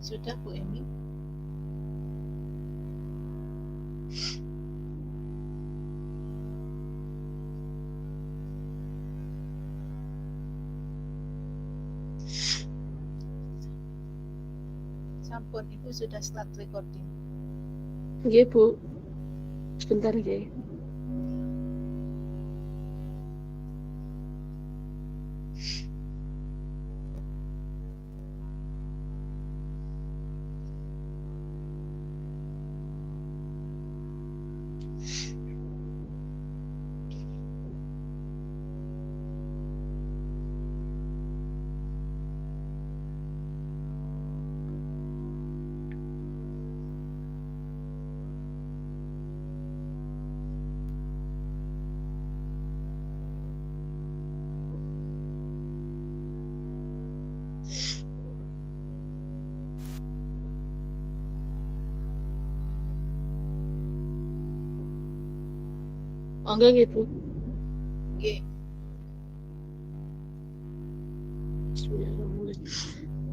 Sudah Bu Emi? Sampun, Ibu sudah start recording. Nggih, Bu. Sebentar nggih. Monggo nggih, Bu. Nggih.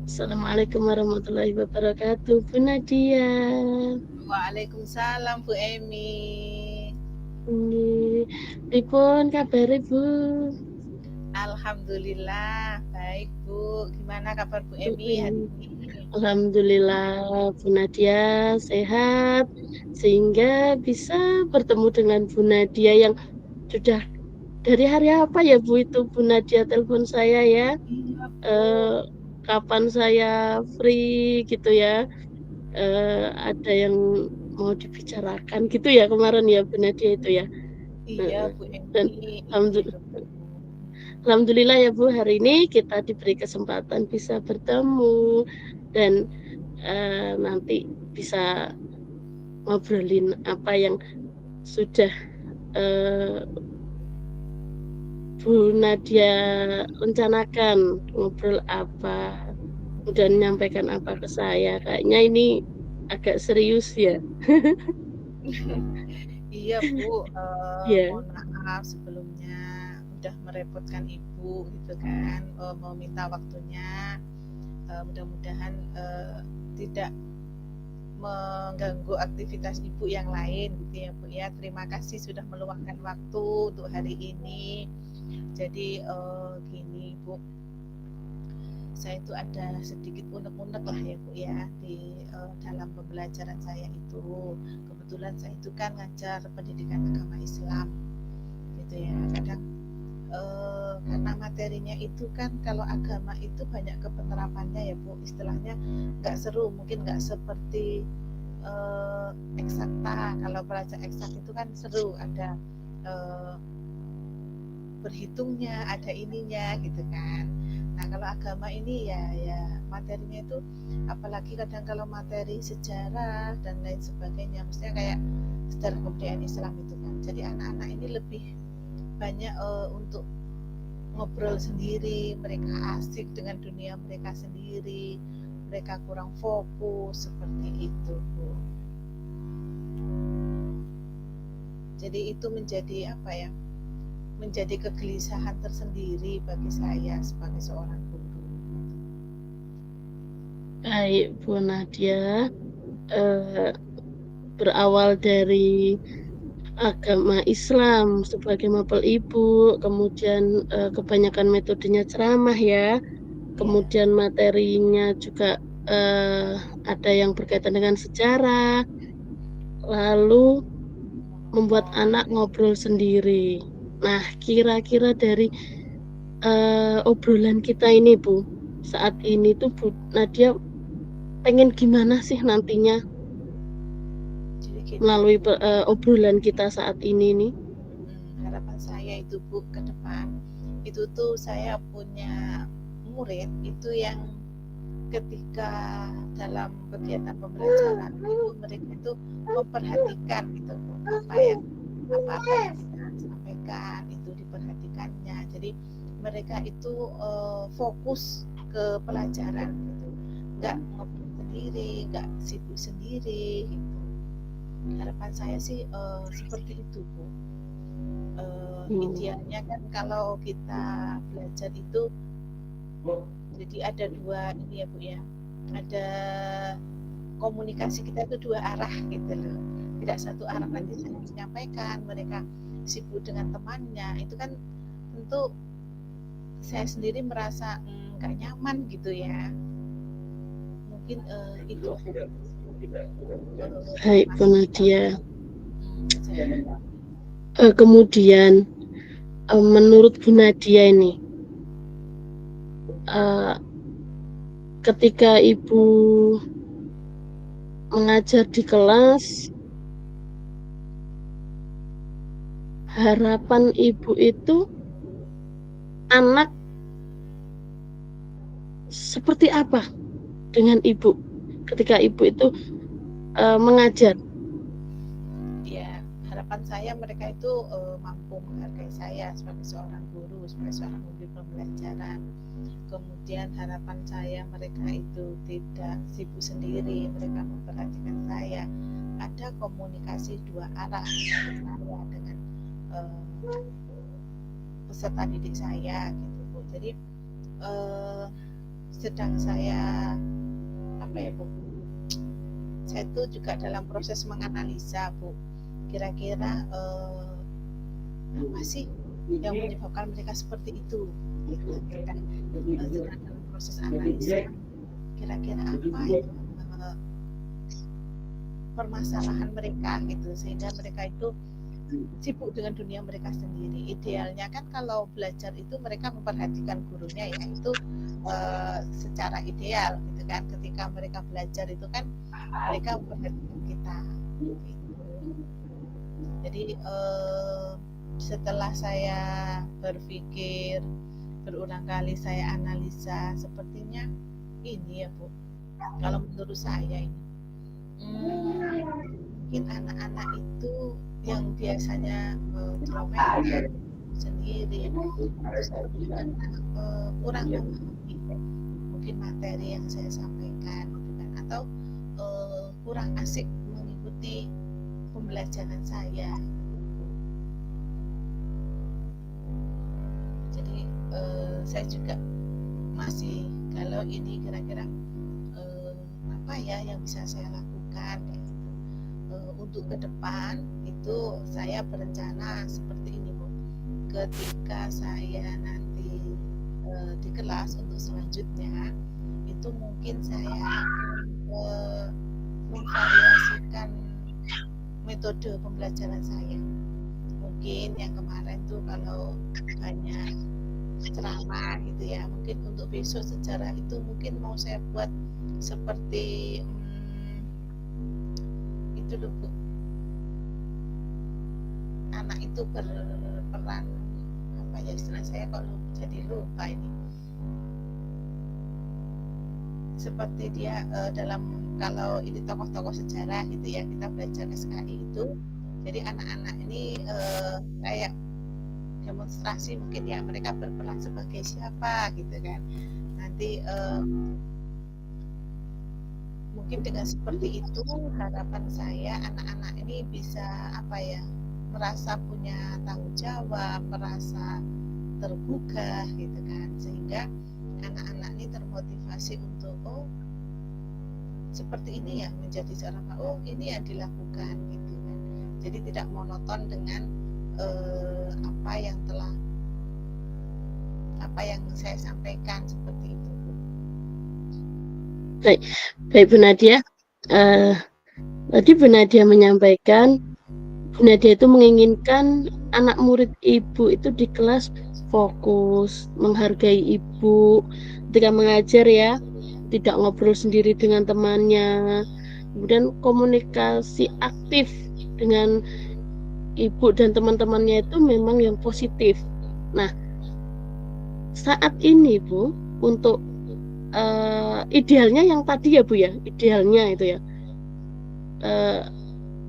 Assalamualaikum warahmatullahi wabarakatuh, Bu Nadia. Waalaikumsalam Bu Emi. Nggih. Pripun kabare, Bu? Alhamdulillah baik Bu. Gimana kabar Bu Emi hari ini? Alhamdulillah Bu Nadia sehat sehingga bisa bertemu dengan Bu Nadia yang sudah dari hari apa ya Bu itu Bu Nadia telepon saya ya? Iya Bu. Kapan saya free gitu ya? Ada yang mau dibicarakan gitu ya kemarin ya Bu Nadia itu ya? Iya Bu Dan Emi. alhamdulillah. Alhamdulillah ya Bu, hari ini kita diberi kesempatan bisa bertemu dan nanti bisa ngobrolin apa yang sudah Bu Nadia rencanakan, ngobrol apa, kemudian menyampaikan apa ke saya. Kayaknya ini agak serius ya. Iya Bu, Ya, mohon maaf sebelumnya udah merepotkan Ibu gitu kan, mau minta waktunya. Mudah-mudahan tidak mengganggu aktivitas Ibu yang lain gitu ya Bu ya. Terima kasih sudah meluangkan waktu untuk hari ini. Jadi gini Bu, saya itu ada sedikit unek-unek lah ya Bu ya di dalam pembelajaran saya itu. Kebetulan saya itu kan ngajar pendidikan agama Islam gitu ya. Kadang karena materinya itu kan kalau agama itu banyak kepenerapannya ya Bu, istilahnya nggak seru, mungkin nggak seperti eksakta. Kalau belajar eksak itu kan seru, ada berhitungnya, ada ininya gitu kan. Nah kalau agama ini ya materinya itu, apalagi kadang kalau materi sejarah dan lain sebagainya, maksudnya kayak sejarah kebudayaan Islam itu kan. Jadi anak-anak ini lebih banyak untuk ngobrol sendiri, mereka asik dengan dunia mereka sendiri, mereka kurang fokus seperti itu Bu. Jadi itu menjadi apa ya, menjadi kegelisahan tersendiri bagi saya sebagai seorang guru. baik Bu Nadia. Berawal dari agama Islam sebagai mapel ibu, kemudian kebanyakan metodenya ceramah ya, kemudian materinya juga ada yang berkaitan dengan sejarah, lalu membuat anak ngobrol sendiri. Nah, kira-kira dari obrolan kita ini Bu, saat ini tuh Bu Nadia pengen gimana sih nantinya melalui obrolan kita saat ini nih? Harapan saya itu Bu, ke depan itu tuh saya punya murid itu yang ketika dalam kegiatan pembelajaran itu mereka itu memperhatikan gitu Bu, apa yang kita sampaikan itu diperhatikannya. Jadi mereka itu fokus ke pelajaran gitu, nggak ngobrol sendiri, nggak sibuk sendiri gitu. Harapan saya sih seperti itu Bu. Idealnya kan kalau kita belajar itu jadi ada dua ini ya Bu ya, ada komunikasi kita itu dua arah gitu loh, tidak satu arah. Nanti saya menyampaikan, mereka sibuk dengan temannya, itu kan tentu saya sendiri merasa nggak nyaman gitu ya. Mungkin itu Baik Bu Nadia. saya. Kemudian menurut Bu Nadia ini, ketika Ibu mengajar di kelas, harapan Ibu itu anak seperti apa dengan Ibu ketika Ibu itu mengajar? Ya, harapan saya mereka itu mampu menghargai saya sebagai seorang guru, sebagai seorang pembimbing pembelajaran. Kemudian harapan saya mereka itu tidak sibuk sendiri, mereka memperhatikan saya. Ada komunikasi dua arah antara saya dengan peserta didik saya gitu Bu. Jadi sedang saya apa ya Bu? Saya itu juga dalam proses menganalisa Bu. Kira-kira apa sih yang menyebabkan mereka seperti itu? Gitu. Kita sedang dalam proses analisa. Kira-kira apa itu permasalahan mereka gitu, sehingga mereka itu sibuk dengan dunia mereka sendiri. Idealnya kan kalau belajar itu mereka memperhatikan gurunya ya, itu secara ideal gitu kan. Ketika mereka belajar itu kan mereka memperhatikan kita gitu. Jadi setelah saya berpikir berulang kali, saya analisa, sepertinya ini ya Bu, kalau menurut saya ini mungkin anak-anak itu yang biasanya comel sendiri terus karena kurang memahami mungkin materi yang saya sampaikan gitu kan, atau kurang asik mengikuti pembelajaran saya. Jadi saya juga masih kalau ini kira-kira apa ya yang bisa saya lakukan gitu. Untuk ke depan itu saya berencana seperti ini Bu. Ketika saya nanti di kelas untuk selanjutnya itu mungkin saya akan memvariasikan metode pembelajaran saya. Mungkin yang kemarin tuh kalau banyak ceramah gitu ya, mungkin untuk besok sejarah itu mungkin mau saya buat seperti itu loh Bu, anak itu berperan apa ya istilah saya kok jadi lupa ini, seperti dia dalam kalau ini tokoh-tokoh sejarah gitu ya, kita belajar SKI itu, jadi anak-anak ini kayak demonstrasi mungkin ya, mereka berperan sebagai siapa gitu kan. Nanti mungkin dengan seperti itu harapan saya anak-anak ini bisa apa ya, merasa punya tanggung jawab, merasa terbuka gitu kan, sehingga anak-anak ini termotivasi untuk seperti ini ya menjadi seorang ini yang dilakukan gitu kan. Jadi tidak monoton dengan apa yang saya sampaikan seperti itu. Baik Bu Nadia, tadi Bu Nadia menyampaikan Bu Nadia itu menginginkan anak murid Ibu itu di kelas fokus, menghargai Ibu ketika mengajar ya, tidak ngobrol sendiri dengan temannya, kemudian komunikasi aktif dengan Ibu dan teman-temannya itu memang yang positif. Nah, saat ini Bu, untuk idealnya yang tadi ya Bu ya, idealnya itu ya,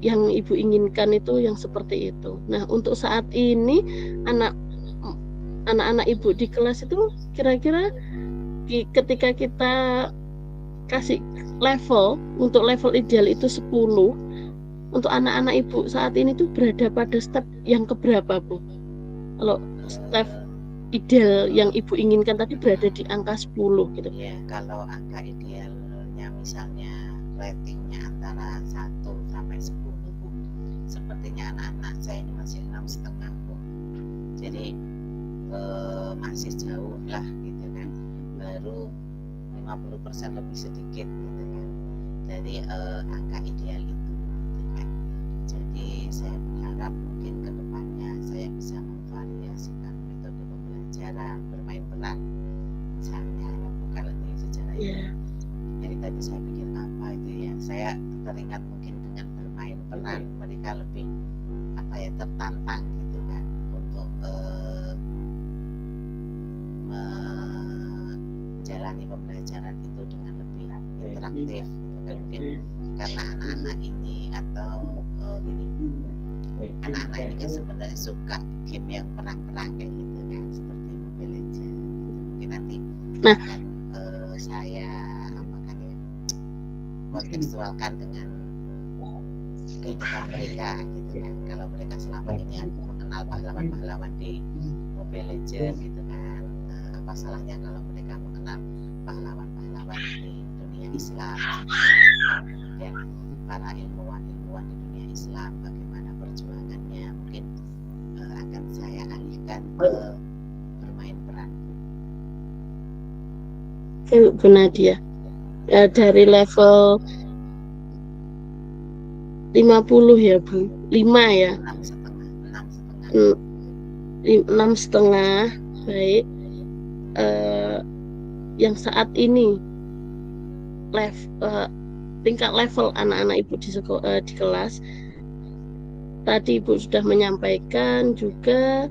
yang Ibu inginkan itu yang seperti itu. Nah, untuk saat ini anak-anak Ibu di kelas itu kira-kira ketika kita kasih level, untuk level ideal itu 10, untuk anak-anak Ibu saat ini tuh berada pada step yang keberapa Bu? Kalau step ideal yang Ibu inginkan tadi berada di angka 10 gitu. Ya, kalau angka idealnya nilainya misalnya ratingnya antara 1 sampai 10 Bu. Sepertinya anak-anak saya ini masih 6,5 Bu. Jadi masih jauh lah gitu kan, baru 50% lebih sedikit gitu kan dari angka ideal itu gitu kan. Jadi saya berharap mungkin kedepannya saya bisa memvariasikan metode pembelajaran, bermain peran misalnya, bukan lagi secara itu. Jadi tadi saya pikir apa itu ya, saya teringat mungkin dengan bermain peran mereka lebih apa ya, tertantang gitu kan untuk menjalani pembelajaran itu dengan lebih interaktif gitu kan. Mungkin karena anak-anak ini atau anak-anak ini kan sebenarnya suka game yang perang-perang kayak gitu kan, seperti Mobile Legends gitu. Mungkin nanti akan saya apakan ya, kontekstualkan dengan kehidupan mereka gitu kan. Kalau mereka selama ini mengenal pahlawan-pahlawan di Mobile Legends gitu kan, apa salahnya kalau mereka mengenal pahlawan-pahlawan di dunia Islam, kemudian para ilmuwan-ilmuwan di dunia Islam, bagaimana perjuangannya. Mungkin akan saya alihkan ke bermain peran. Bu Nadia, dari level 50 ya Bu, 5 ya, 6,5. Baik, yang saat ini tingkat level anak-anak Ibu di kelas, tadi Ibu sudah menyampaikan juga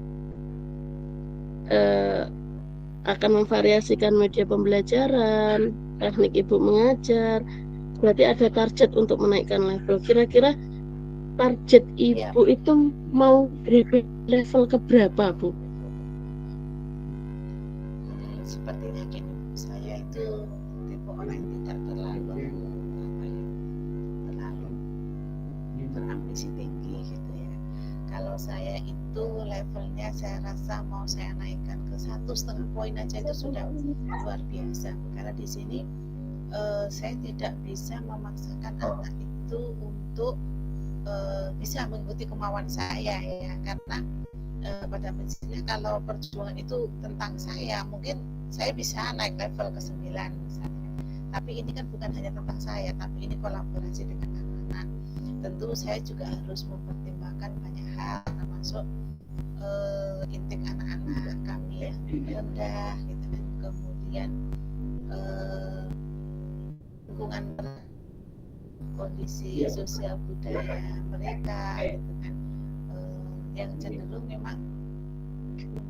akan memvariasikan media pembelajaran, teknik Ibu mengajar. Berarti ada target untuk menaikkan level. Kira-kira target Ibu itu mau level ke berapa, Bu? Sepertinya gini, saya itu tipe orang yang tidak terlalu berambisi tinggi gitu ya. Kalau saya itu levelnya saya rasa mau saya naikkan ke 1,5 poin aja itu sudah luar biasa. Karena di sini saya tidak bisa memaksakan anak itu untuk bisa mengikuti kemauan saya ya, karena pada prinsipnya kalau perjuangan itu tentang saya, mungkin saya bisa naik level ke 9 misalnya. Tapi ini kan bukan hanya tentang saya, tapi ini kolaborasi dengan anak-anak. Tentu saya juga harus mempertimbangkan banyak hal, termasuk intik anak-anak kami yang rendah gitu kan, kemudian lingkungan, kondisi sosial budaya mereka gitu kan, yang cenderung memang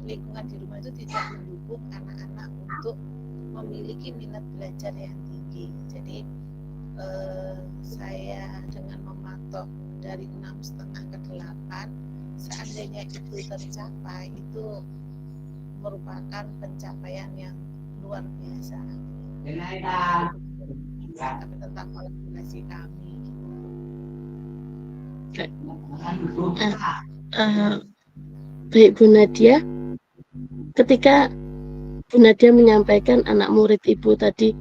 lingkungan di rumah itu tidak mendukung anak-anak untuk memiliki minat belajar yang tinggi. Jadi saya dengan mematok dari 6,5 ke 8, seandainya itu tercapai, itu merupakan pencapaian yang luar biasa. Tapi tentang kolaborasi kami. Baik Bu Nadia, ketika Bu Nadia menyampaikan anak murid Ibu tadi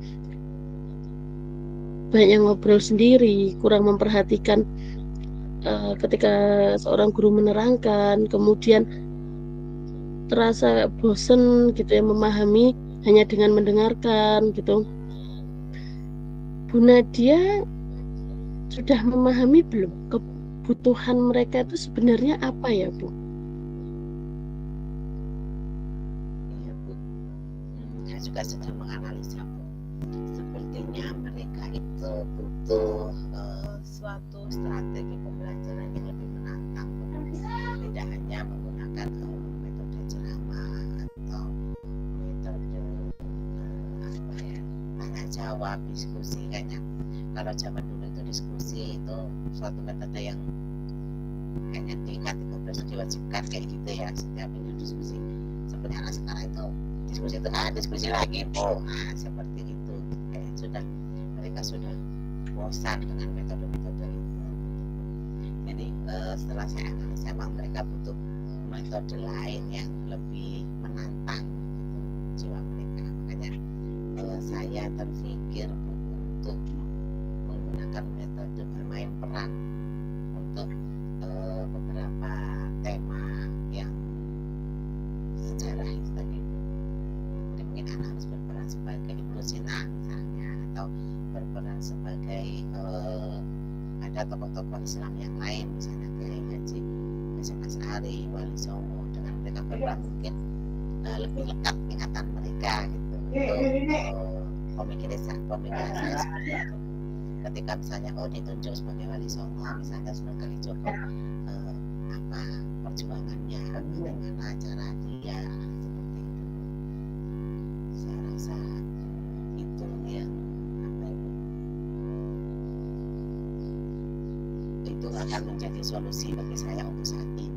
banyak ngobrol sendiri, kurang memperhatikan ketika seorang guru menerangkan, kemudian terasa bosan gitu ya memahami hanya dengan mendengarkan gitu. Bu Nadia sudah memahami belum kebutuhan mereka itu sebenarnya apa ya Bu? Iya Bu, saya juga sedang menganalisa Bu. Sepertinya mereka itu butuh suatu strategi pembelajaran yang lebih menantang, tidak hanya menggunakan metode ceramah atau metode tanya jawab, diskusi. Kayaknya kalau zaman dulu itu diskusi itu suatu metode yang kayaknya di K13 diwajibkan kayak gitu ya, setiap minggu diskusi. Sebenarnya anak sekarang itu diskusi itu diskusi lagi Bu, seperti itu. Kayak mereka sudah bosan dengan metode-metode itu. Jadi setelah saya analisa, memang mereka butuh metode lain yang lebih menantang gitu, jiwa mereka. Makanya saya terpikir untuk menggunakan metode bermain peran untuk beberapa tema yang sejarah itu tadi. Jadi mungkin anak harus berperan sebagai Ibnu Sina misalnya, atau berperan sebagai ada tokoh-tokoh Islam yang lain, misalnya Kiai Haji Mas Ari, Wali Songo. Dengan mereka berperan mungkin lebih lekat ingatan mereka gitu untuk pemikiran saya seperti itu. Ketika misalnya ditunjuk sebagai Wali Songo, misalnya Sunan Kalijogo, apa perjuangannya, bagaimana cara dia, seperti itu. Saya rasa itu yang itu akan menjadi solusi bagi saya untuk saat ini.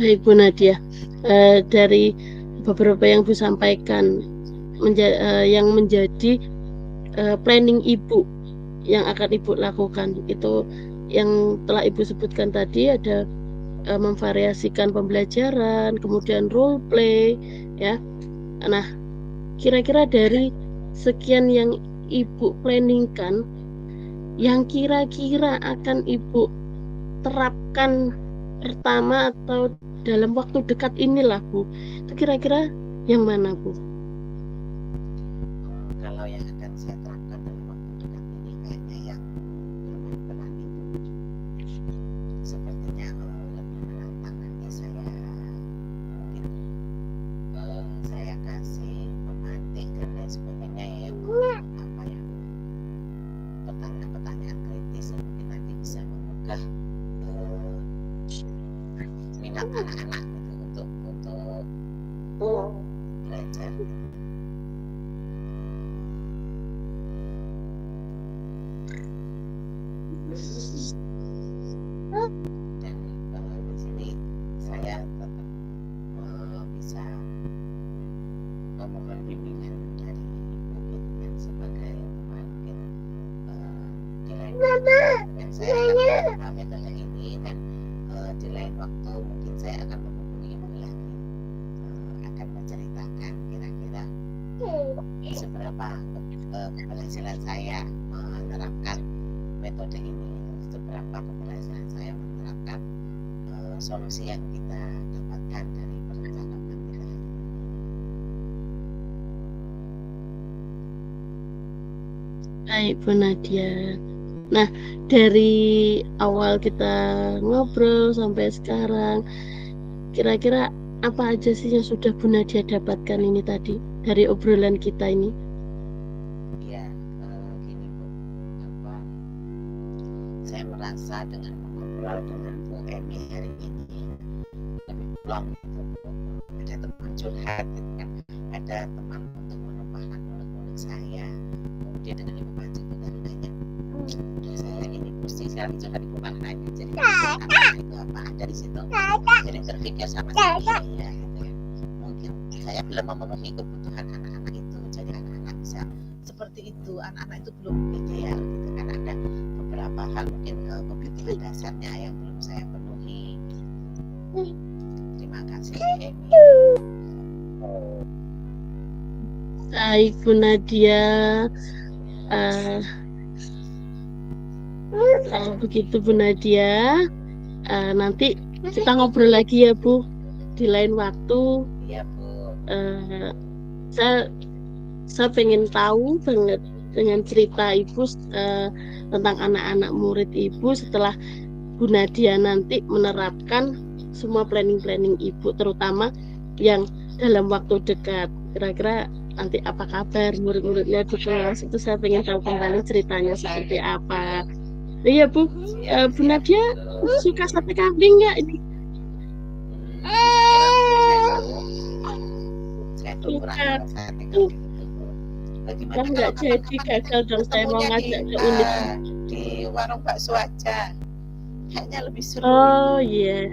Baik Bu Nadia, dari beberapa yang Bu sampaikan yang menjadi planning Ibu yang akan Ibu lakukan, itu yang telah Ibu sebutkan tadi ada memvariasikan pembelajaran, kemudian role play, ya. Nah, kira-kira dari sekian yang Ibu planningkan, yang kira-kira akan Ibu terapkan pertama atau dalam waktu dekat inilah Bu, itu kira-kira yang mana Bu? Kalau yang akan saya terapkan dalam waktu dekat ini kayaknya yang bermain peran itu sepertinya lebih menantang. Nanti saya mungkin saya kasih pemantik dan lain sebagainya ya, apa yang pertanyaan-pertanyaan kritis yang mungkin nanti bisa menggugah minat anak-anak gitu untuk belajar. Dan di sini saya tetap bisa memohon bimbingan dari Ibu gitu, sebagai pemain di lain waktu. Dan saya akan metode ini, dan di lain waktu mungkin saya akan menghubungi Ibu lagi, akan menceritakan kira-kira seberapa keberhasilan saya menerapkan metode ini, seberapa keberhasilan saya menerapkan solusi yang kita dapatkan dari percakapan kita ini. Baik Bu Nadia. Nah, dari awal kita ngobrol sampai sekarang, kira-kira apa aja sih yang sudah Bu Nadia dapatkan ini tadi dari obrolan kita ini? Ya, gini Bu, saya merasa dengan mengobrol dengan Bu Emi hari ini lebih plong gitu. Ada teman curhat gitu kan, ada teman untuk menumpahkan unek-unek saya. Kemudian dengan Ibu Panji juga nanya, saya ini mesti sekarang curhat Ibu Panji nanya, jadi anak itu apa ada di situ, jadi terpikir sama saya ya gitu ya. Mungkin saya belum memenuhi kebutuhan anak-anak itu, jadi anak-anak bisa seperti itu. Anak-anak itu belum ideal gitu kan, ada beberapa hal mungkin kebutuhan dasarnya yang belum saya penuhi. Terima kasih Emi. Baik Bu Nadia, kalau begitu Bu Nadia, nanti kita ngobrol lagi ya Bu di lain waktu. Iya Bu. Saya pengen tahu banget dengan cerita Ibu tentang anak-anak murid Ibu setelah Bu Nadia nanti menerapkan semua planning-planning Ibu, terutama yang dalam waktu dekat. Kira-kira nanti apa kabar murid-muridnya di kelas, itu saya pengen tahu kembali ceritanya seperti apa. Iya Bu, Bu Nadia suka sate kambing nggak ini? Saya tuh kurang sate kambing itu. Bagaimana nggak jadi, gagal dong saya mau ngajak ke unit di warung bakso aja, kayaknya lebih seru. Oh iya,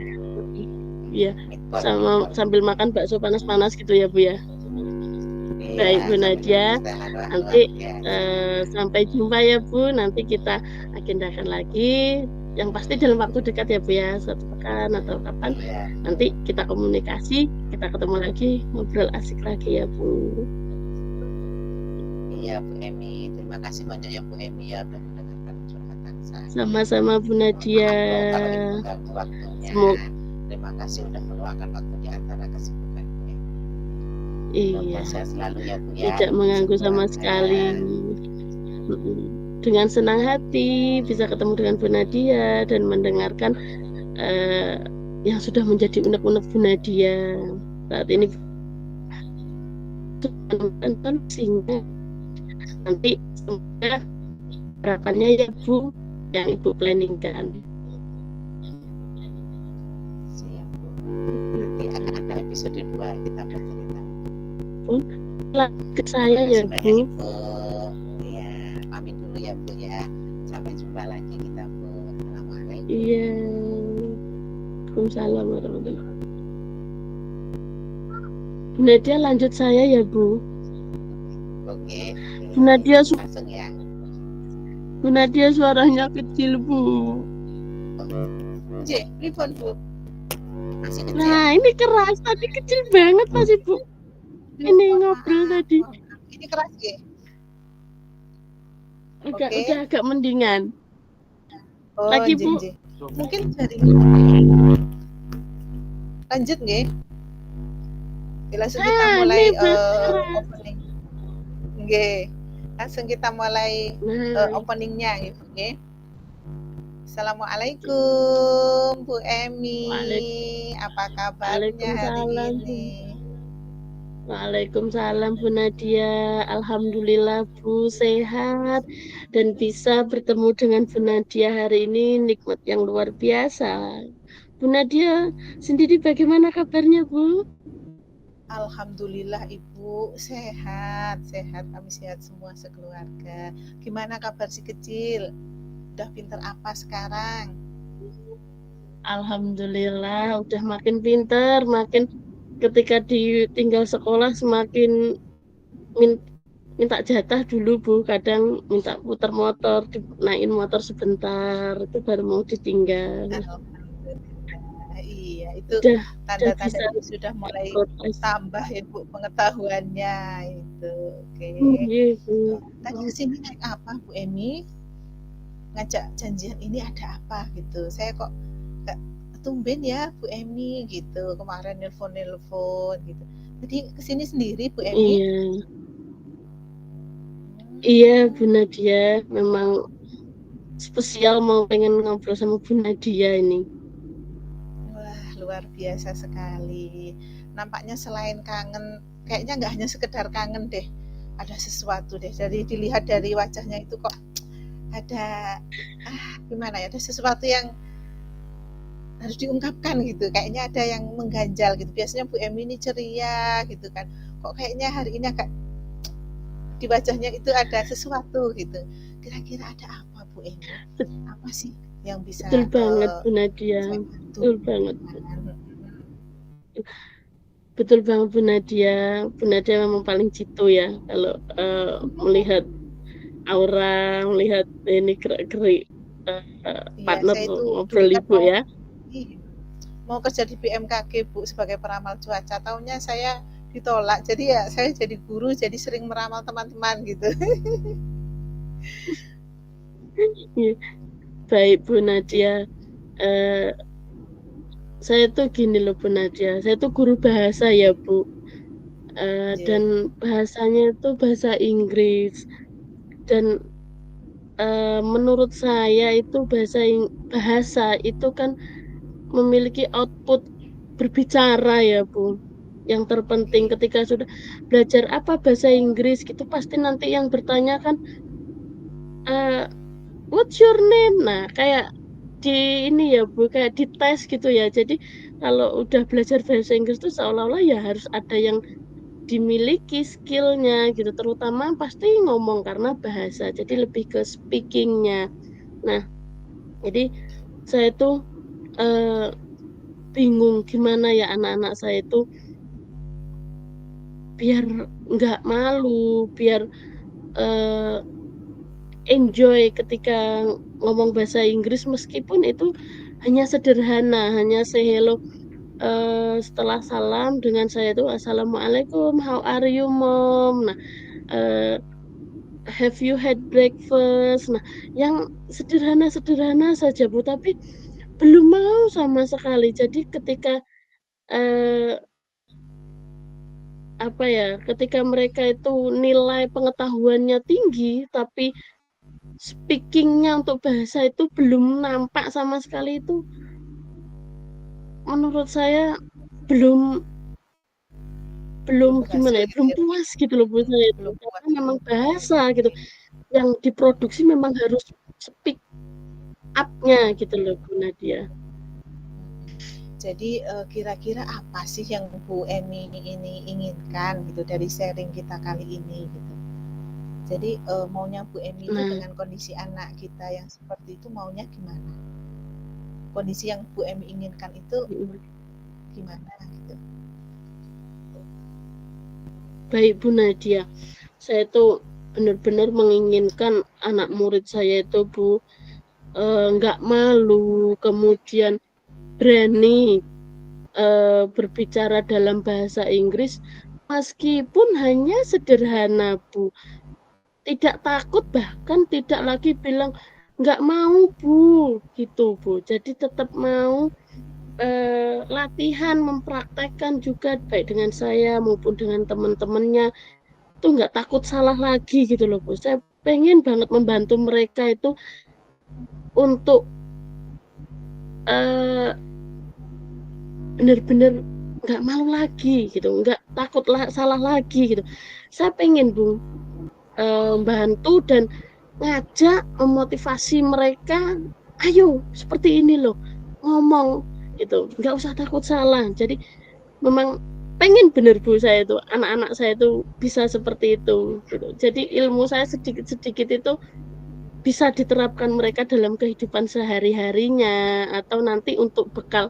iya, sama sambil makan bakso panas-panas gitu ya Bu ya. Baik Bu Nadia, nanti sampai jumpa ya Bu. Nanti kita agendakan lagi yang pasti dalam waktu dekat ya Bu ya, 1 pekan atau kapan Iya, nanti kita komunikasi, kita ketemu lagi, ngobrol asik lagi ya Bu. iya Bu Emi. Terima kasih banyak ya Bu Emi ya udah mendengarkan curhatan saya. Sama-sama Bu Maaf Nadia. loh kalau Ibu ganggu waktunya. Semoga Terima kasih udah meluangkan waktu di antara kesibukan Bu Emi. iya, Semoga sehat selalu ya Bu ya. tidak mengganggu Bersama sama keluarga. sekali. Dengan senang hati bisa ketemu dengan Bu Nadia dan mendengarkan yang sudah menjadi unek-unek Bu Nadia. Saat ini solusinya nanti semoga harapannya ya Bu yang Ibu planningkan. Siap Bu. Nanti akan ada episode 2 kita bercerita. Ke saya ya Terima kasih Bu. banyak Ibu. Ya, pamit dulu ya Bu ya. Sampai jumpa lagi kita Bu. Assalamualaikum. Iya. Waalaikumsalam warahmatullahi wabarakatuh. Bu Nadia lanjut saya ya Bu. Oke. Bu Nadia, Langsung ya. Bu Nadia suaranya kecil Bu. J, telepon Bu. Masih kecil. Nah ini keras, tadi kecil banget Mas Ibu. Ini ngobrol tadi. Ini keras ya? Udah Oke. agak mendingan. Oh, Lagi Bu. Mungkin dari lanjut nggih. Langsung kita mulai opening. Nggih. Langsung kita mulai openingnya gitu nggih. Assalamualaikum Bu Emi. Apa kabarnya hari ini? Waalaikumsalam Bu Nadia. Alhamdulillah Bu sehat dan bisa bertemu dengan Bu Nadia hari ini, nikmat yang luar biasa. Bu Nadia sendiri bagaimana kabarnya Bu? Alhamdulillah Ibu sehat, kami sehat semua sekeluarga. Gimana kabar si kecil? Udah pinter apa sekarang? Alhamdulillah udah makin pinter, makin ketika ditinggal sekolah semakin minta jatah dulu Bu, kadang minta putar motor, naikin motor sebentar, itu baru mau ditinggal. Iya, itu tanda-tanda sudah mulai tambah ya Bu pengetahuannya itu. Oke. Tadi kesini naik apa Bu Emi? Ngajak janjian ini ada apa gitu. Saya kok gak tumben ya Bu Emi gitu. Kemarin nelpon gitu. Jadi kesini sendiri Bu Emi? Iya Bu Nadia, memang spesial mau pengen ngobrol sama Bu Nadia ini. Wah, luar biasa sekali. Nampaknya selain kangen, kayaknya nggak hanya sekedar kangen deh. Ada sesuatu deh. Dari dilihat dari wajahnya itu kok ada gimana ya? Ada sesuatu yang harus diungkapkan gitu. Kayaknya ada yang mengganjal gitu. Biasanya Bu Emi ini ceria gitu kan. Kok kayaknya hari ini agak di wajahnya itu ada sesuatu gitu. Kira-kira ada apa Bu Emi? Apa sih yang bisa? Betul banget Bu Nadia. Betul banget. Betul banget Bu Nadia. Bu Nadia memang paling jitu ya kalau melihat aura, melihat ini gerak-gerik partner ngobrol Ibu ya. Mau kerja di BMKG Bu sebagai peramal cuaca. Tahunnya saya ditolak. Jadi ya saya jadi guru, jadi sering meramal teman-teman gitu. Baik Bu Nadia. Saya tuh gini loh Bu Nadia. Saya tuh guru bahasa ya Bu. Dan bahasanya itu bahasa Inggris. Dan menurut saya itu bahasa itu kan memiliki output berbicara ya Bu. Yang terpenting ketika sudah belajar apa bahasa Inggris gitu pasti nanti yang bertanya kan what's your name? Nah kayak di ini ya Bu, kayak di tes gitu ya. Jadi kalau udah belajar bahasa Inggris tuh seolah-olah ya harus ada yang dimiliki skillnya gitu, terutama pasti ngomong karena bahasa, jadi lebih ke speakingnya. Nah jadi saya tuh bingung gimana ya anak-anak saya itu biar nggak malu, biar enjoy ketika ngomong bahasa Inggris meskipun itu hanya sederhana, hanya say hello setelah salam dengan saya itu assalamualaikum, how are you mom? Nah, have you had breakfast? Nah, yang sederhana-sederhana saja Bu, tapi belum mau sama sekali. Jadi ketika apa ya, ketika mereka itu nilai pengetahuannya tinggi, tapi speaking-nya untuk bahasa itu belum nampak sama sekali, itu menurut saya belum Belum gimana berhasil ya, gitu belum ya, Bu, ya? puas gitu loh buat saya itu. Belum Karena puas. memang Oke, bahasa gitu, oke. yang diproduksi memang harus speak up-nya gitu loh Bu Nadia. Jadi kira-kira apa sih yang Bu Emi ini inginkan gitu dari sharing kita kali ini gitu. Jadi maunya Bu Emi itu Nah, dengan kondisi anak kita yang seperti itu maunya gimana? Kondisi yang Bu Emi inginkan itu gimana gitu? baik Bu Nadia, saya tuh benar-benar menginginkan anak murid saya itu Bu nggak malu, kemudian berani berbicara dalam bahasa Inggris meskipun hanya sederhana Bu. Tidak takut, bahkan tidak lagi bilang nggak mau Bu, gitu Bu. Jadi tetap mau latihan, mempraktekkan juga baik dengan saya maupun dengan teman-temannya. Itu nggak takut salah lagi gitu loh Bu. Saya pengen banget membantu mereka itu untuk eh, benar-benar nggak malu lagi gitu, nggak takut salah lagi gitu. Saya pengen Bu bantu dan ngajak memotivasi mereka, ayo seperti ini loh ngomong gitu, nggak usah takut salah. Jadi memang pengen bener Bu saya itu anak-anak saya itu bisa seperti itu gitu. Jadi ilmu saya sedikit-sedikit itu bisa diterapkan mereka dalam kehidupan sehari-harinya atau nanti untuk bekal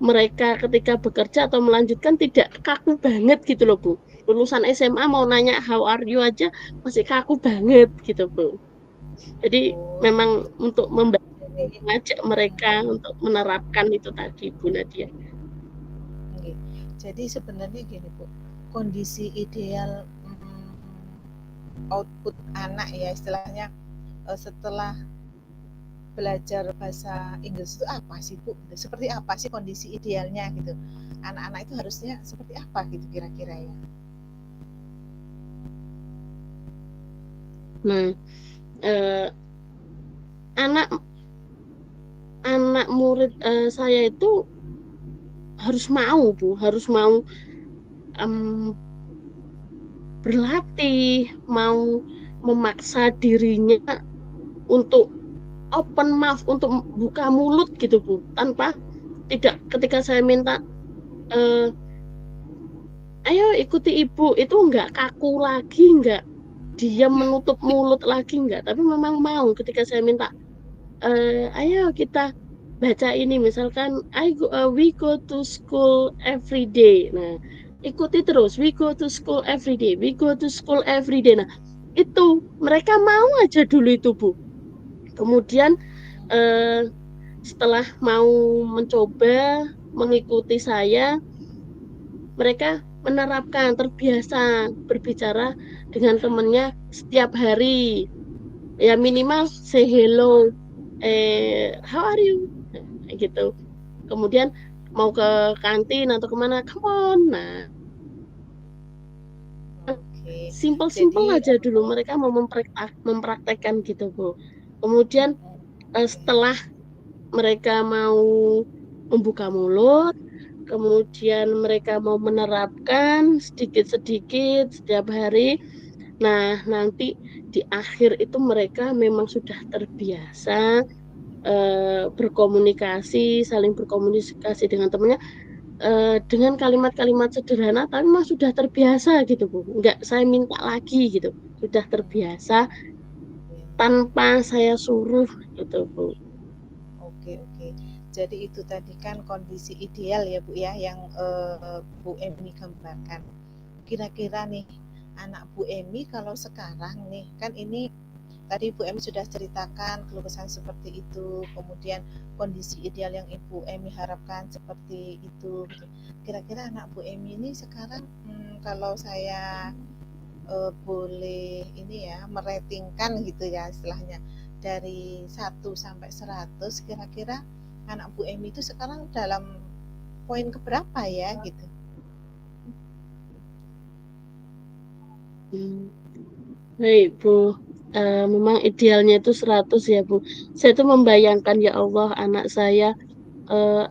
mereka ketika bekerja atau melanjutkan tidak kaku banget gitu loh Bu. Lulusan SMA mau nanya how are you aja masih kaku banget gitu Bu. Jadi Oh memang gitu. untuk membantu Jadi mengajak mereka untuk menerapkan itu tadi Bu Nadia. Oke. Jadi sebenarnya gini Bu, kondisi ideal output anak ya istilahnya setelah belajar bahasa Inggris itu apa sih Bu? Seperti apa sih kondisi idealnya gitu? Anak-anak itu harusnya seperti apa gitu kira-kira ya? Nah, eh, anak anak murid saya itu harus mau Bu, harus mau em, berlatih, mau memaksa dirinya untuk open mouth, untuk buka mulut gitu Bu, tanpa tidak ketika saya minta eh, ayo ikuti ibu itu nggak kaku lagi, nggak diam menutup mulut lagi, nggak, tapi memang mau ketika saya minta ayo kita baca ini misalkan we go to school every day. Nah, ikuti terus we go to school every day, we go to school every day. Nah, itu mereka mau aja dulu itu Bu. Kemudian eh, setelah mau mencoba mengikuti saya, mereka menerapkan, terbiasa berbicara dengan temannya setiap hari. Ya minimal say hello, how are you? Gitu. Kemudian mau ke kantin atau kemana, come on. Nah, Oke. simpel-simpel Jadi aja dulu mereka mau mempraktekkan gitu Bu. Kemudian setelah mereka mau membuka mulut, kemudian mereka mau menerapkan sedikit-sedikit setiap hari. Nah, nanti di akhir itu mereka memang sudah terbiasa berkomunikasi, saling berkomunikasi dengan temannya dengan kalimat-kalimat sederhana, tapi memang sudah terbiasa gitu Bu. Enggak saya minta lagi gitu, sudah terbiasa tanpa saya suruh gitu Bu. oke, oke. Jadi itu tadi kan kondisi ideal ya Bu ya yang Bu Emi gambarkan. Kira-kira nih anak Bu Emi kalau sekarang nih kan ini tadi Ibu Emi sudah ceritakan keluh kesah seperti itu, kemudian kondisi ideal yang Ibu Emi harapkan seperti itu. Gitu. Kira-kira anak Bu Emi ini sekarang kalau saya boleh ini ya meratingkan gitu ya istilahnya dari 1 sampai 100, kira-kira anak Bu Emi itu sekarang dalam poin keberapa ya gitu? Baik Bu, memang idealnya itu 100 ya Bu. Saya tuh membayangkan ya Allah anak saya,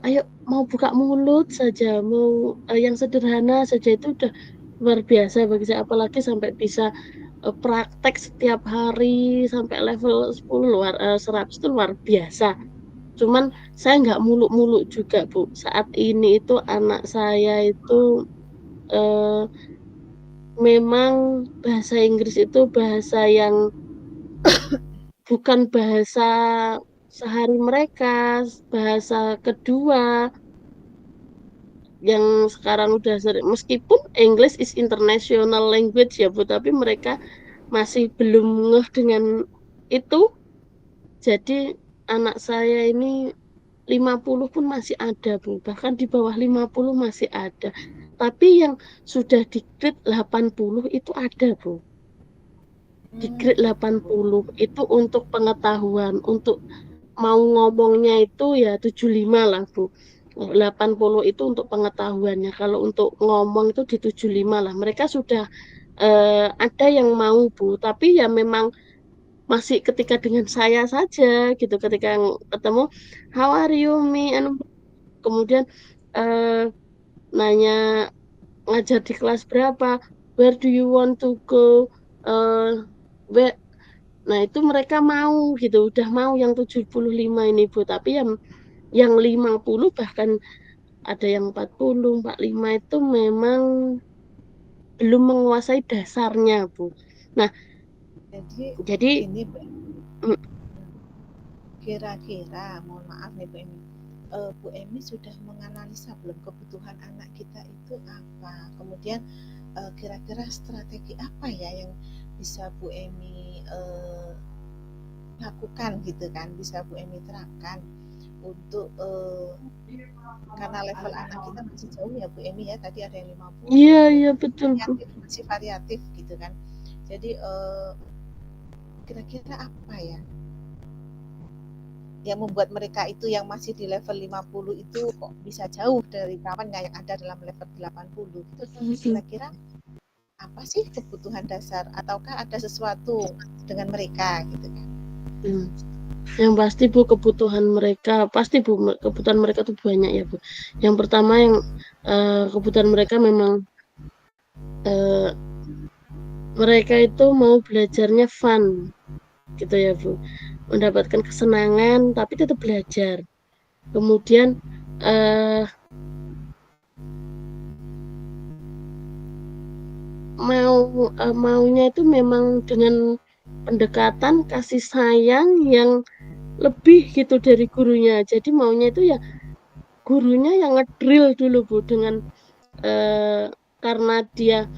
ayo mau buka mulut saja, mau yang sederhana saja itu udah luar biasa bagi saya, apalagi sampai bisa praktek setiap hari sampai level 100 itu luar biasa. Cuman saya nggak muluk-muluk juga Bu. Saat ini itu anak saya itu memang bahasa Inggris itu bahasa yang bukan bahasa sehari mereka, bahasa kedua yang sekarang udah sering, meskipun English is international language ya Bu, tapi mereka masih belum ngeh dengan itu. Jadi anak saya ini 50 pun masih ada Bu, bahkan di bawah 50 masih ada. Tapi yang sudah di grade 80 itu ada Bu. Di grade 80 itu untuk pengetahuan, untuk mau ngomongnya itu ya 75 lah Bu. 80 itu untuk pengetahuannya. Kalau untuk ngomong itu di 75 lah. Mereka sudah ada yang mau Bu, tapi ya memang masih ketika dengan saya saja gitu, ketika ketemu how are you Mi, kemudian eh, nanya ngajar di kelas berapa, where do you want to go, eh where. Nah, itu mereka mau gitu, udah mau yang 75 ini Bu, tapi yang 50 bahkan ada yang 40, 45 itu memang belum menguasai dasarnya Bu. Nah, jadi ini kira-kira mohon maaf nih Bu Emi, Bu Emi sudah menganalisa belum kebutuhan anak kita itu apa, kemudian kira-kira strategi apa ya yang bisa Bu Emi lakukan gitu kan, bisa Bu Emi terapkan untuk karena level anak kita masih jauh ya Bu Emi ya, tadi ada yang 50, iya betul Bu, masih variatif gitu kan. Jadi kira-kira apa ya yang membuat mereka itu yang masih di level 50 itu kok bisa jauh dari kawannya yang ada dalam level 80 itu, kira-kira apa sih kebutuhan dasar ataukah ada sesuatu dengan mereka gitu kan? Yang pasti Bu, kebutuhan mereka pasti Bu, kebutuhan mereka tuh banyak ya Bu. Yang pertama yang kebutuhan mereka memang mereka itu mau belajarnya fun gitu ya Bu, mendapatkan kesenangan tapi tetap belajar. Kemudian maunya itu memang dengan pendekatan kasih sayang yang lebih gitu dari gurunya. Jadi maunya itu ya gurunya yang ngedrill dulu Bu, dengan karena dia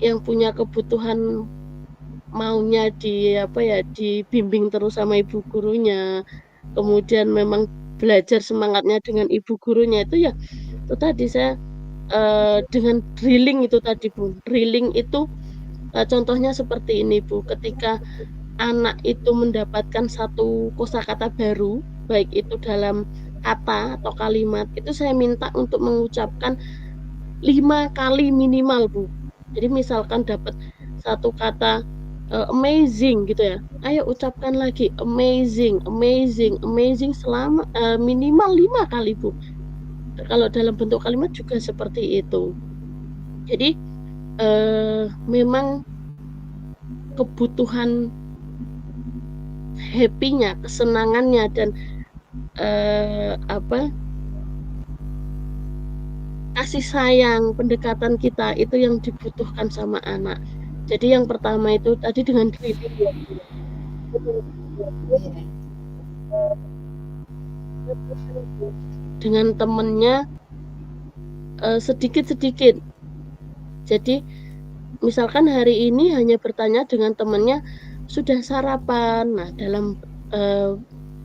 yang punya kebutuhan maunya dibimbing terus sama ibu gurunya, kemudian memang belajar semangatnya dengan ibu gurunya, itu ya itu tadi saya dengan drilling itu tadi Bu. Drilling itu contohnya seperti ini Bu, ketika anak itu mendapatkan satu kosakata baru, baik itu dalam kata atau kalimat, itu saya minta untuk mengucapkan 5 kali minimal Bu. Jadi misalkan dapat satu kata amazing gitu ya, ayo ucapkan lagi amazing, amazing, amazing selama minimal 5 kali Bu. Kalau dalam bentuk kalimat juga seperti itu. Jadi memang kebutuhan happy-nya, kesenangannya dan kasih sayang, pendekatan kita itu yang dibutuhkan sama anak. Jadi yang pertama itu tadi dengan drilling ya. Dengan temennya sedikit-sedikit. Jadi misalkan hari ini hanya bertanya dengan temennya sudah sarapan. Nah, dalam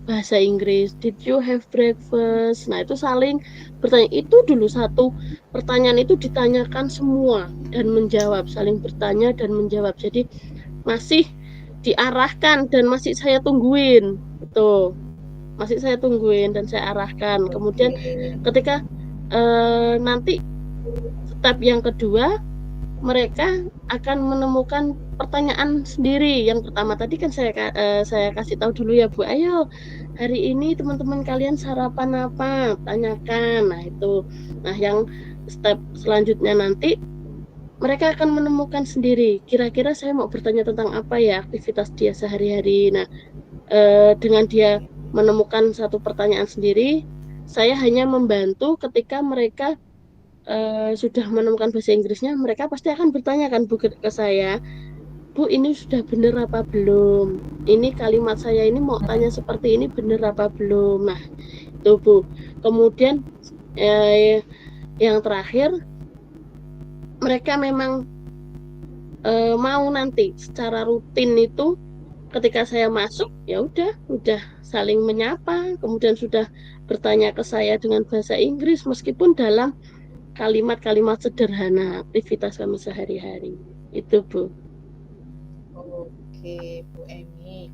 bahasa Inggris, did you have breakfast? Nah, itu saling bertanya. Itu dulu satu pertanyaan itu ditanyakan semua dan menjawab, saling bertanya dan menjawab. Jadi masih diarahkan dan masih saya tungguin. Itu masih saya tungguin dan saya arahkan. Kemudian ketika nanti step yang kedua, mereka akan menemukan pertanyaan sendiri. Yang pertama tadi kan saya kasih tahu dulu ya Bu, ayo hari ini teman-teman kalian sarapan apa? Tanyakan. Nah itu. Nah yang step selanjutnya nanti mereka akan menemukan sendiri. Kira-kira saya mau bertanya tentang apa ya aktivitas dia sehari-hari. Nah dengan dia menemukan satu pertanyaan sendiri, saya hanya membantu ketika mereka sudah menemukan bahasa Inggrisnya, mereka pasti akan bertanya kan Bu ke saya, Bu ini sudah benar apa belum? Ini kalimat saya ini mau tanya seperti ini benar apa belum? Nah itu Bu. Kemudian yang terakhir, mereka memang mau nanti secara rutin itu ketika saya masuk ya udah saling menyapa, kemudian sudah bertanya ke saya dengan bahasa Inggris meskipun dalam kalimat-kalimat sederhana aktivitas kami sehari-hari. Itu Bu. Oke, Bu Emi.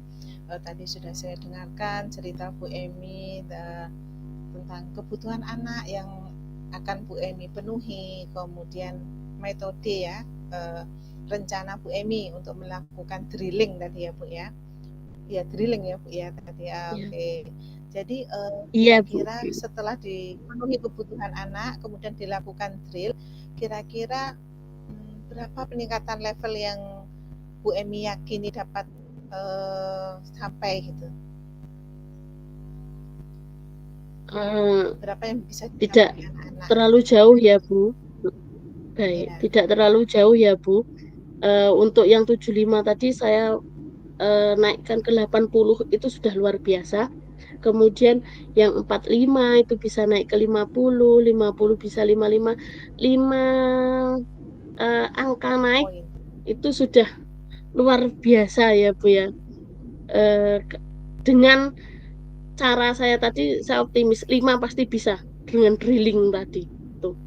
Tadi sudah saya dengarkan cerita Bu Emi tentang kebutuhan anak yang akan Bu Emi penuhi, kemudian metode ya, rencana Bu Emi untuk melakukan drilling tadi ya Bu ya. Ya drilling ya Bu ya tadi ya. Oke. Jadi kira-kira setelah dipenuhi kebutuhan anak, kemudian dilakukan drill, kira-kira berapa peningkatan level yang Bu Emi yakini dapat sampai gitu? Berapa yang bisa tidak anak-anak? Terlalu jauh ya Bu. Baik, ya. Tidak terlalu jauh ya Bu. Untuk yang 75 tadi saya naikkan ke 80 itu sudah luar biasa. Kemudian yang 45 itu bisa naik ke 50 bisa 55. 5 angka naik itu sudah luar biasa ya Bu ya. Dengan cara saya tadi saya optimis 5 pasti bisa dengan drilling tadi tuh.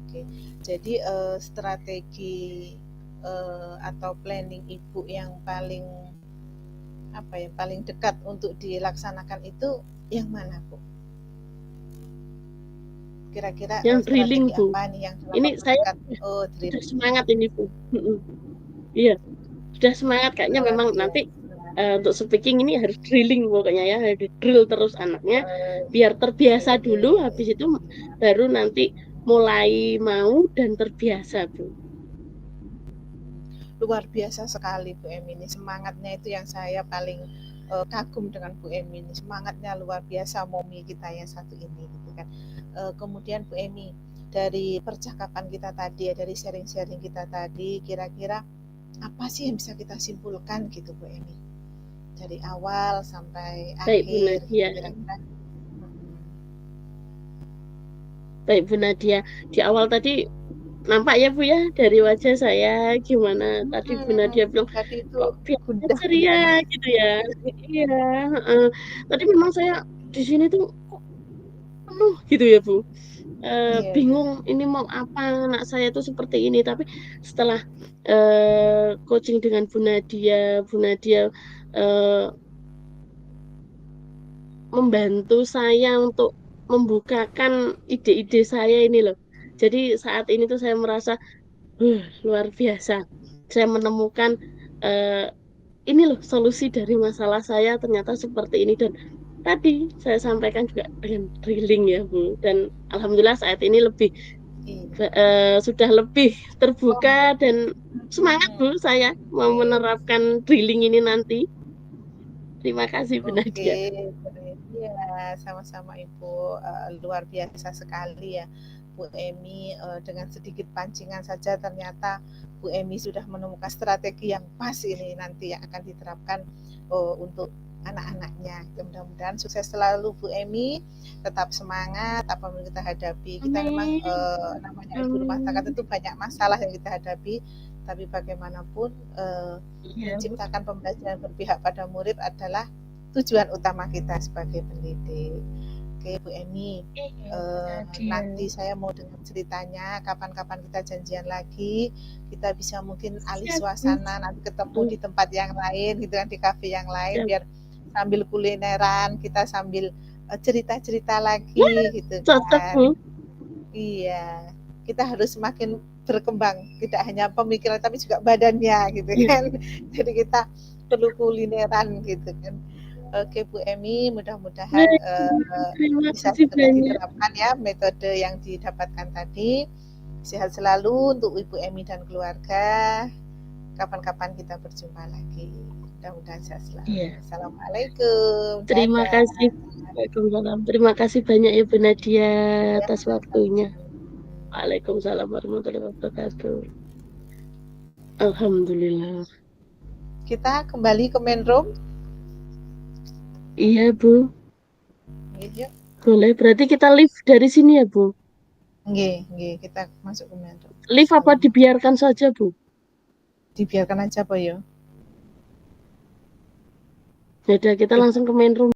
Oke. Jadi strategi atau planning Ibu yang paling paling dekat untuk dilaksanakan itu yang mana Bu? Kira-kira yang drilling Bu. Apa nih yang ini saya sudah semangat ini Bu. Iya, sudah semangat kayaknya memang nanti untuk speaking ini harus drilling pokoknya ya, harus drill terus anaknya biar terbiasa dulu, habis itu baru nanti mulai mau dan terbiasa Bu. Luar biasa sekali Bu Emi ini, semangatnya itu yang saya paling kagum dengan Bu Emi ini, semangatnya luar biasa momi kita yang satu ini gitu kan. Kemudian Bu Emi, dari percakapan kita tadi ya, dari sharing-sharing kita tadi, kira-kira apa sih yang bisa kita simpulkan gitu Bu Emi dari awal sampai akhir kira-kira? Baik Bu Nadia, di awal tadi nampak ya Bu ya dari wajah saya gimana tadi Bu Nadia bilang kok biasa ceria gitu ya. Iya, tadi memang saya di sini tuh kok penuh gitu ya Bu. Bingung ini mau apa, anak saya tuh seperti ini, tapi setelah coaching dengan Bu Nadia membantu saya untuk membukakan ide-ide saya ini loh. Jadi saat ini tuh saya merasa luar biasa. Saya menemukan ini loh solusi dari masalah saya ternyata seperti ini, dan tadi saya sampaikan juga dengan drilling ya Bu, dan alhamdulillah saat ini lebih sudah lebih terbuka dan semangat Bu saya mau menerapkan drilling ini nanti. Terima kasih Bu Nadia. Ya, sama-sama Ibu, luar biasa sekali ya Bu Emi, dengan sedikit pancingan saja ternyata Bu Emi sudah menemukan strategi yang pas ini nanti yang akan diterapkan untuk anak-anaknya. Mudah-mudahan sukses selalu Bu Emi, tetap semangat apapun kita hadapi. Kita memang namanya ibu rumah tangga tentu banyak masalah yang kita hadapi, tapi bagaimanapun Iya, Bu. menciptakan pembelajaran berpihak pada murid adalah tujuan utama kita sebagai pendidik. Oke, Bu Emi, Iya, nanti Nadia. saya mau dengar ceritanya, kapan-kapan kita janjian lagi, kita bisa mungkin alih Siap, Bu. suasana, nanti ketemu di tempat yang lain, gitu kan, di kafe yang lain, Siap. biar sambil kulineran, kita sambil cerita-cerita lagi, gitu Cocok, kan. Bu. Iya, kita harus semakin berkembang, tidak hanya pemikiran tapi juga badannya, gitu Iya. kan. Jadi kita perlu kulineran, gitu kan. Oke, Bu Emi, mudah-mudahan Baik, terima bisa kasih segera banyak. diterapkan ya metode yang didapatkan tadi. Sehat selalu untuk Ibu Emi dan keluarga. Kapan-kapan kita berjumpa lagi. Mudah-mudahan sehat selalu. Iya. Assalamualaikum. Terima Dadah. kasih. Waalaikumsalam. Terima kasih banyak ya Bu Nadia Ya, atas waktunya. Waalaikumsalam warahmatullahi wabarakatuh. Alhamdulillah. kita kembali ke main room. Iya, Bu. Yuk. Boleh. Berarti kita live dari sini ya, Bu? Nggih, kita masuk ke main room. Live apa dibiarkan saja, Bu? Dibiarkan aja, Pak, ya. Yaudah, kita langsung ke main room.